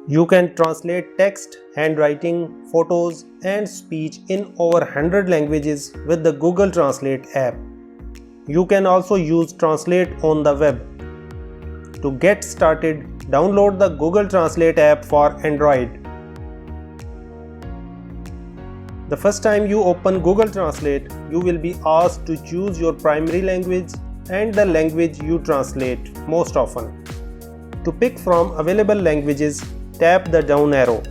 You can translate text, handwriting, photos, and speech in over 100 languages with the Google Translate app. You can also use Translate on the web. To get started, download the Google Translate app for Android. The first time you open Google Translate, you will be asked to choose your primary language and the language you translate most often. To pick from available languages, tap the down arrow.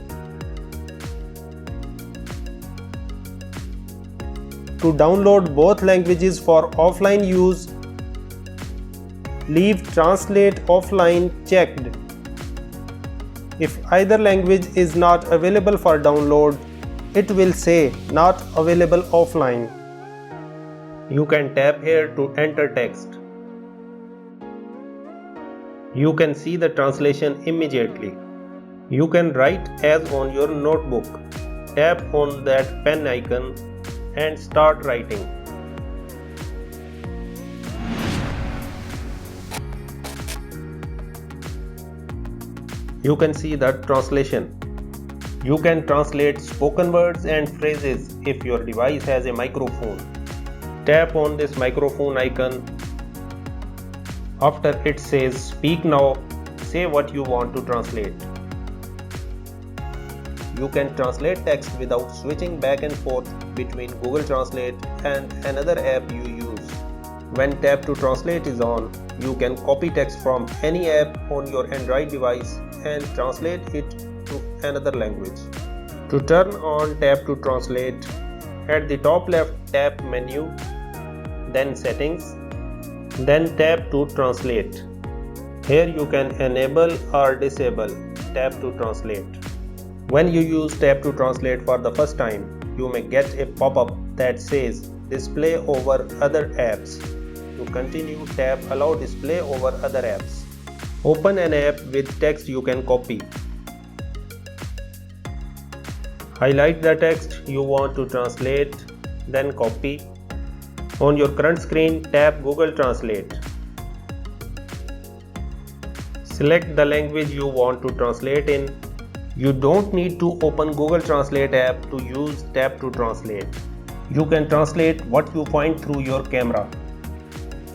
To download both languages for offline use, leave Translate Offline checked. If either language is not available for download, it will say not available offline. You can tap here to enter text. You can see the translation immediately. You can write as on your notebook. Tap on that pen icon and start writing. You can see the translation. You can translate spoken words and phrases if your device has a microphone. Tap on this microphone icon. After it says speak now, say what you want to translate. You can translate text without switching back and forth between Google Translate and another app you use. When Tap to Translate is on, you can copy text from any app on your Android device and translate it to another language. To turn on Tap to Translate, at the top left tap Menu, then Settings, then tap to Translate. Here you can enable or disable Tap to Translate. When you use Tap to Translate for the first time, you may get a pop-up that says Display over other apps. To continue, tap Allow display over other apps. Open an app with text you can copy. Highlight the text you want to translate, then copy. On your current screen, tap Google Translate. Select the language you want to translate in. You don't need to open Google Translate app to use Tap to Translate. You can translate what you find through your camera.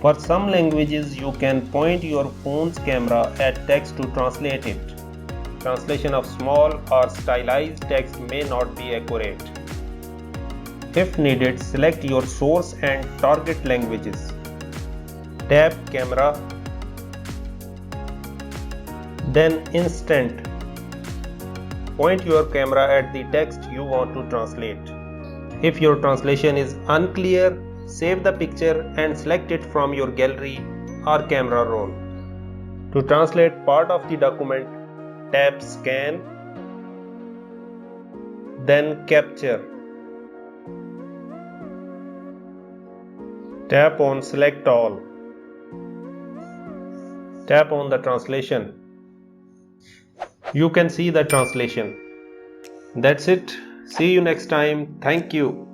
For some languages, you can point your phone's camera at text to translate it. Translation of small or stylized text may not be accurate. If needed, select your source and target languages. Tap Camera, then Instant. Point your camera at the text you want to translate. If your translation is unclear, save the picture and select it from your gallery or camera roll. To translate part of the document, tap Scan, then Capture. Tap on Select All. Tap on the translation. You can see the translation. That's it. See you next time. Thank you.